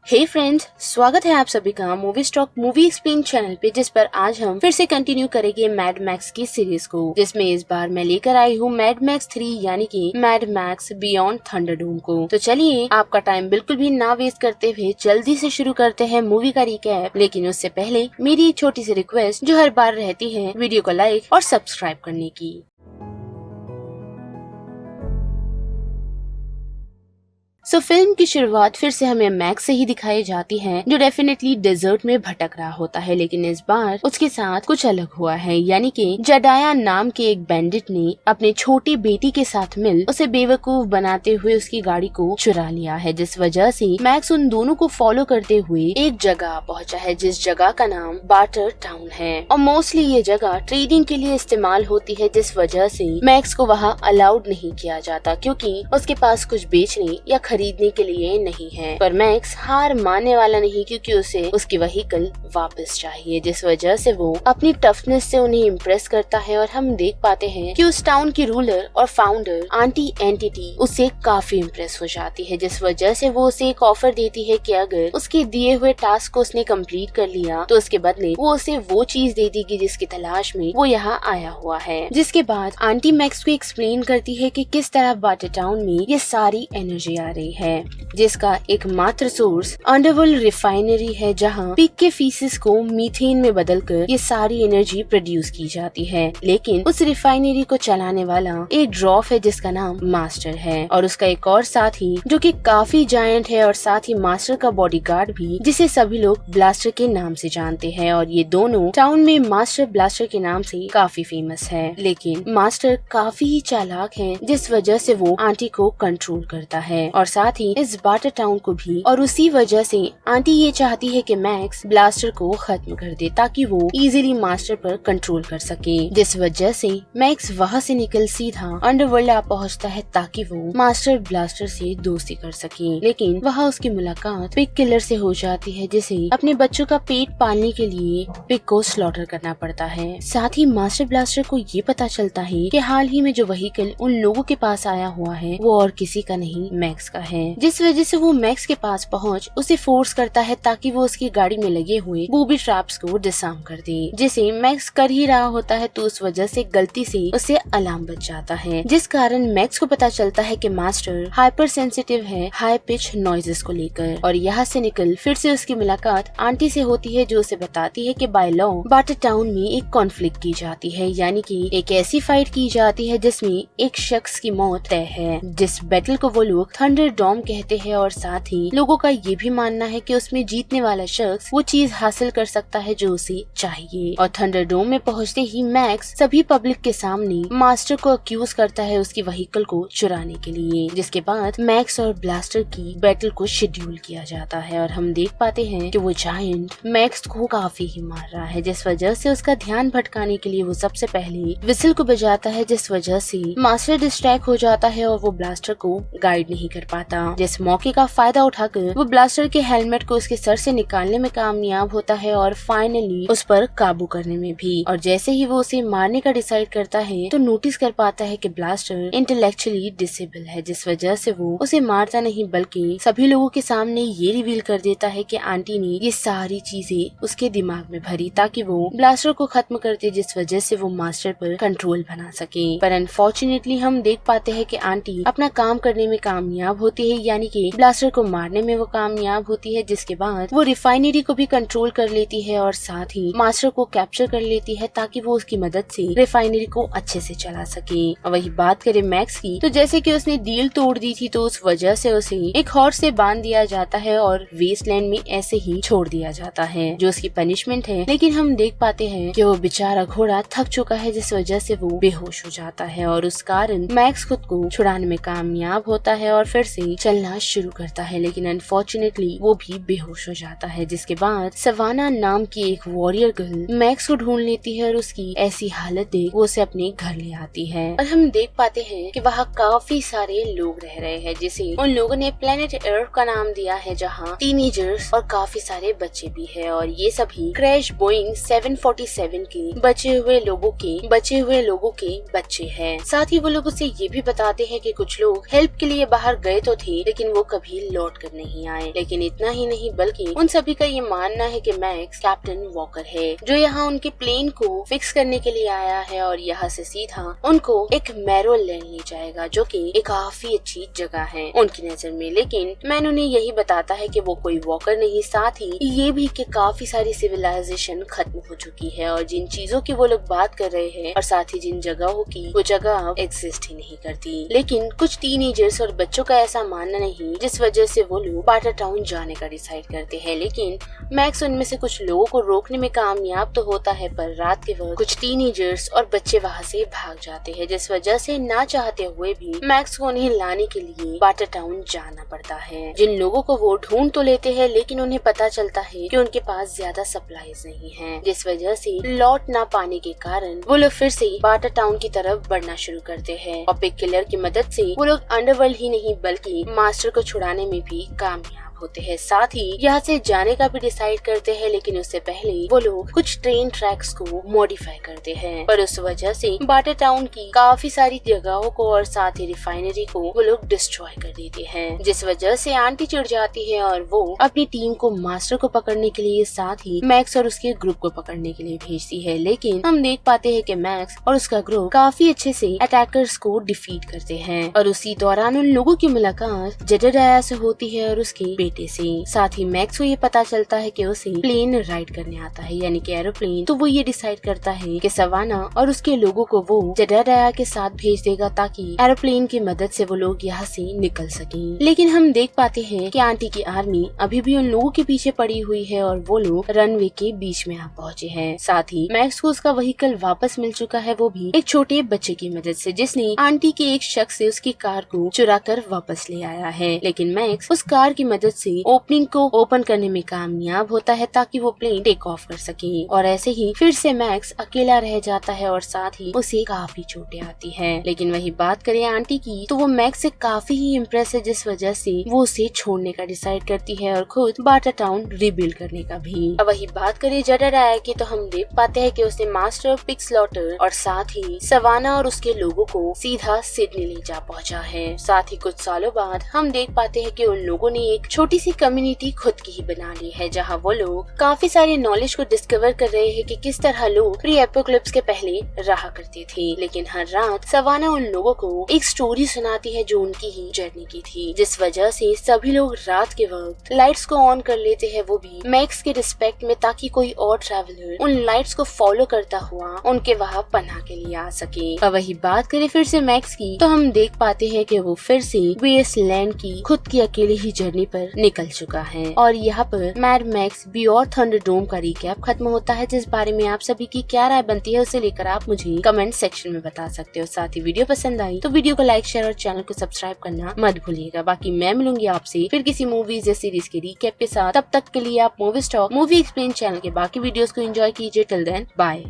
हे friends, स्वागत है आप सभी का movie stock movie explain channel पे, जिस पर आज हम फिर से कंटिन्यू करेंगे मैड मैक्स की सीरीज को, जिसमें इस बार मैं लेकर आई हूँ मैड मैक्स 3 यानी कि मैड मैक्स बियॉन्ड थंडरडोम को। तो चलिए आपका टाइम बिल्कुल भी ना वेस्ट करते हुए जल्दी से शुरू करते हैं मूवी का रिकैप। लेकिन उससे पहले मेरी एक छोटी सी रिक्वेस्ट जो हर बार रहती है, वीडियो को लाइक और सब्सक्राइब करने की। फिल्म की शुरुआत फिर से हमें मैक्स से ही दिखाई जाती है, जो डेफिनेटली डेजर्ट में भटक रहा होता है। लेकिन इस बार उसके साथ कुछ अलग हुआ है, यानी कि जडाया नाम के एक बैंडिट ने अपने छोटी बेटी के साथ मिल उसे बेवकूफ बनाते हुए उसकी गाड़ी को चुरा लिया है, जिस वजह से मैक्स उन दोनों को फॉलो करते हुए एक जगह पहुंचा है, जिस जगह का नाम बार्टर टाउन है। और मोस्टली ये जगह ट्रेडिंग के लिए इस्तेमाल होती है, जिस वजह से मैक्स को वहाँ अलाउड नहीं किया जाता, क्योंकि उसके पास कुछ बेचने या खरीदने के लिए नहीं है। पर मैक्स हार मानने वाला नहीं, क्योंकि उसे उसकी व्हीकल वापस चाहिए, जिस वजह से वो अपनी टफनेस से उन्हें इम्प्रेस करता है। और हम देख पाते हैं कि उस टाउन की रूलर और फाउंडर आंटी एंटिटी उससे काफी इम्प्रेस हो जाती है, जिस वजह से वो उसे एक ऑफर देती है कि अगर उसके दिए हुए टास्क को उसने कंप्लीट कर लिया तो उसके बदले वो उसे वो चीज दे देगी जिसकी तलाश में वो यहाँ आया हुआ है। जिसके बाद आंटी मैक्स को एक्सप्लेन करती है कि किस तरह बार्टर टाउन में ये सारी एनर्जी आ रही है, जिसका एकमात्र सोर्स अंडरवर्ल्ड रिफाइनरी है, जहां पिग के फीसेस को मीथेन में बदलकर ये सारी एनर्जी प्रोड्यूस की जाती है। लेकिन उस रिफाइनरी को चलाने वाला एक ड्रॉफ है जिसका नाम मास्टर है, और उसका एक और साथी जो कि काफी जायंट है, और साथ ही मास्टर का बॉडीगार्ड भी, जिसे सभी लोग ब्लास्टर के नाम से जानते हैं। और ये दोनों टाउन में मास्टर ब्लास्टर के नाम से काफी फेमस है। लेकिन मास्टर काफी ही चालाक है, जिस वजह से वो आंटी को कंट्रोल करता है, और साथ ही इस बार्टर टाउन को भी। और उसी वजह से आंटी ये चाहती है कि मैक्स ब्लास्टर को खत्म कर दे, ताकि वो इजीली मास्टर पर कंट्रोल कर सके। जिस वजह से मैक्स वहाँ से निकल सीधा अंडरवर्ल्ड आ पहुँचता है, ताकि वो मास्टर ब्लास्टर से दोस्ती कर सके। लेकिन वहाँ उसकी मुलाकात पिग किलर से हो जाती है, जिसे अपने बच्चों का पेट पालने के लिए पिग को स्लॉटर करना पड़ता है। साथ ही मास्टर ब्लास्टर को ये पता चलता है कि हाल ही में जो व्हीकल उन लोगों के पास आया हुआ है वो और किसी का नहीं, मैक्स का है। जिस वजह से वो मैक्स के पास पहुंच उसे फोर्स करता है, ताकि वो उसकी गाड़ी में लगे हुए बूबी ट्रैप्स को डिसआर्म कर दे, जिसे मैक्स कर ही रहा होता है। तो उस वजह से गलती से उसे अलार्म बज जाता है, जिस कारण मैक्स को पता चलता है कि मास्टर हाइपर सेंसिटिव है हाई पिच नॉइजेस को लेकर। और यहाँ से निकल फिर से उसकी मुलाकात आंटी से होती है, जो उसे बताती है कि बाय लॉ बार्टर टाउन में एक कॉन्फ्लिक्ट की जाती है, यानी कि एक ऐसी फाइट की जाती है जिसमें एक शख्स की मौत तय है, जिस बैटल को वो लोग थंडरडोम कहते हैं। और साथ ही लोगों का ये भी मानना है कि उसमें जीतने वाला शख्स वो चीज हासिल कर सकता है जो उसे चाहिए। और थंडरडोम में पहुंचते ही मैक्स सभी पब्लिक के सामने मास्टर को अक्यूज करता है उसकी व्हीकल को चुराने के लिए, जिसके बाद मैक्स और ब्लास्टर की बैटल को शेड्यूल किया जाता है। और हम देख पाते हैं कि वो जायंट मैक्स को काफी ही मार रहा है, जिस वजह से उसका ध्यान भटकाने के लिए वो सबसे पहले विसल को बजाता है, जिस वजह से मास्टर डिस्ट्रैक्ट हो जाता है और वो ब्लास्टर को गाइड नहीं कर पाता। जिस मौके का फायदा उठाकर वो ब्लास्टर के हेलमेट को उसके सर से निकालने में कामयाब होता है, और फाइनली उस पर काबू करने में भी। और जैसे ही वो उसे मारने का डिसाइड करता है तो नोटिस कर पाता है कि ब्लास्टर इंटेलेक्चुअली डिसेबल है, जिस वजह से वो उसे मारता नहीं बल्कि सभी लोगों के सामने ये रिवील कर देता है कि आंटी ने ये सारी चीजें उसके दिमाग में भरी, ताकि वो ब्लास्टर को खत्म कर दे, जिस वजह से वो मास्टर पर कंट्रोल बना सके। पर अनफॉर्चुनेटली हम देख पाते हैं कि आंटी अपना काम करने में कामयाब होती है, यानी कि ब्लास्टर को मारने में वो कामयाब होती है। जिसके बाद वो रिफाइनरी को भी कंट्रोल कर लेती है, और साथ ही मास्टर को कैप्चर कर लेती है, ताकि वो उसकी मदद से रिफाइनरी को अच्छे से चला सके। और वही बात करें मैक्स की, तो जैसे कि उसने डील तोड़ दी थी, तो उस वजह से उसे एक हॉर्स से बांध दिया जाता है और वेस्टलैंड में ऐसे ही छोड़ दिया जाता है, जो उसकी पनिशमेंट है। लेकिन हम देख पाते हैं कि वो बेचारा घोड़ा थक चुका है, जिस वजह से वो बेहोश हो जाता है, और उस कारण मैक्स खुद को छुड़ाने में कामयाब होता है और फिर से चलना शुरू करता है। लेकिन अनफॉर्चुनेटली वो भी बेहोश हो जाता है। जिसके बाद सवाना नाम की एक वॉरियर गर्ल मैक्स को ढूंढ लेती है, और उसकी ऐसी हालत देख वो उसे अपने घर ले आती है। और हम देख पाते हैं कि वहाँ काफी सारे लोग रह रहे हैं, जिसे उन लोगों ने प्लेनेट अर्थ का नाम दिया है, जहाँ टीनेजर्स और काफी सारे बच्चे भी है। और ये सभी क्रैश बोइंग 747 के बचे हुए लोगों के बच्चे हैं। साथ ही वो लोग उसे ये भी बताते हैं कि कुछ लोग हेल्प के लिए बाहर गए तो थे लेकिन वो कभी लौट कर नहीं आए। लेकिन इतना ही नहीं बल्कि उन सभी का ये मानना है कि मैक्स कैप्टन वॉकर है जो यहाँ उनके प्लेन को फिक्स करने के लिए आया है और यहाँ से सीधा उनको एक मैरो लैंड ले जाएगा जो कि एक काफी अच्छी जगह है उनकी नजर में। लेकिन मैन उन्हें यही बताता है कि वो कोई वॉकर नहीं, साथ ही ये भी कि काफी सारी सिविलाइजेशन खत्म हो चुकी है और जिन चीजों की वो लोग बात कर रहे हैं और साथ ही जिन जगहों की वो जगह अब एग्जिस्ट ही नहीं करती। लेकिन कुछ टीनेजर्स और बच्चों का ऐसा मानना नहीं जिस वजह से वो लोग बाटर टाउन जाने का डिसाइड करते हैं। लेकिन मैक्स उनमें से कुछ लोगों को रोकने में कामयाब तो होता है पर रात के वक्त कुछ टीनेजर्स और बच्चे वहाँ से भाग जाते हैं जिस वजह से ना चाहते हुए भी मैक्स को उन्हें लाने के लिए बाटर टाउन जाना पड़ता है। जिन लोगों को वो ढूंढ तो लेते हैं लेकिन उन्हें पता चलता है कि उनके पास ज्यादा सप्लाईज नहीं है जिस वजह से लौट ना पाने के कारण वो लोग फिर से बाटर टाउन की तरफ बढ़ना शुरू करते हैं और पिग किलर की मदद से वो लोग अंडरवर्ल्ड ही नहीं बल्कि मास्टर को छुड़ाने में भी कामयाब होते हैं। साथ ही यहाँ से जाने का भी डिसाइड करते हैं लेकिन उससे पहले वो लोग कुछ ट्रेन ट्रैक्स को मॉडिफाई करते हैं पर उस वजह से बाटर टाउन की काफी सारी जगहों को और साथ ही रिफाइनरी को वो लोग डिस्ट्रॉय कर देते हैं जिस वजह से आंटी चिढ़ जाती है और वो अपनी टीम को मास्टर को पकड़ने के लिए साथ ही मैक्स और उसके ग्रुप को पकड़ने के लिए भेजती है। लेकिन हम देख पाते हैं कि मैक्स और उसका ग्रुप काफी अच्छे से अटैकर्स को डिफीट करते हैं और उसी दौरान उन लोगों की मुलाकात जेडेडाया से होती है और उसके बेटे से। साथ ही मैक्स को ये पता चलता है कि उसे प्लेन राइड करने आता है यानी कि एरोप्लेन, तो वो ये डिसाइड करता है कि सवाना और उसके लोगों को वो जेडेडाया के साथ भेज देगा ताकि एरोप्लेन की मदद से वो लोग यहाँ से निकल सकें। लेकिन हम देख पाते हैं कि आंटी की आर्मी अभी भी उन लोगों के पीछे पड़ी हुई है और वो लोग रनवे के बीच में आ पहुँचे हैं। साथ ही मैक्स को उसका व्हीकल वापस मिल चुका है, वो भी एक छोटे बच्चे की मदद से जिसने आंटी के एक शख्स से उसकी कार को चुरा कर वापस ले आया है। लेकिन मैक्स उस कार की मदद से ओपनिंग को ओपन करने में कामयाब होता है ताकि वो प्लेन टेक ऑफ कर सके और ऐसे ही फिर से मैक्स अकेला रह जाता है और साथ ही उसे काफी चोटें आती है। लेकिन वही बात करें आंटी की तो वो मैक्स से काफी ही इम्प्रेस है जिस वजह से वो उसे छोड़ने का डिसाइड करती है और खुद बाटर टाउन रिबिल्ड करने का भी। अब वही बात करें जेडेडाया की तो हम देख पाते हैं कि उसने मास्टर पिग स्लॉटर और साथ ही सवाना और उसके लोगों को सीधा सिडनी ले जा पहुंचा है। साथ ही कुछ सालों बाद हम देख पाते हैं कि उन लोगों ने एक छोटी सी कम्युनिटी खुद की ही बना ली है जहाँ वो लोग काफी सारे नॉलेज को डिस्कवर कर रहे हैं कि किस तरह लोग प्री एपोकलिप्स के पहले रहा करते थे। लेकिन हर रात सवाना उन लोगों को एक स्टोरी सुनाती है जो उनकी ही जर्नी की थी जिस वजह से सभी लोग रात के वक्त लाइट्स को ऑन कर लेते हैं, वो भी मैक्स के रिस्पेक्ट में ताकि कोई और ट्रैवलर उन लाइट्स को फॉलो करता हुआ उनके वहाँ पनाह के लिए आ सके। अब वही बात करें फिर से मैक्स की तो हम देख पाते हैं कि वो फिर से वेस्टलैंड की खुद की अकेली ही जर्नी पर निकल चुका है और यहाँ पर मैड मैक्स बियॉन्ड थंडरडोम का रिकैप खत्म होता है जिस बारे में आप सभी की क्या राय बनती है उसे लेकर आप मुझे कमेंट सेक्शन में बता सकते हो। साथ ही वीडियो पसंद आई तो वीडियो को लाइक शेयर और चैनल को सब्सक्राइब करना मत भूलिएगा। बाकी मैं मिलूंगी आपसे फिर किसी मूवीज या सीरीज के रिकैप के साथ, तब तक के लिए आप movie stock movie explain channel के बाकी वीडियोस को एंजॉय कीजिए। Till then bye.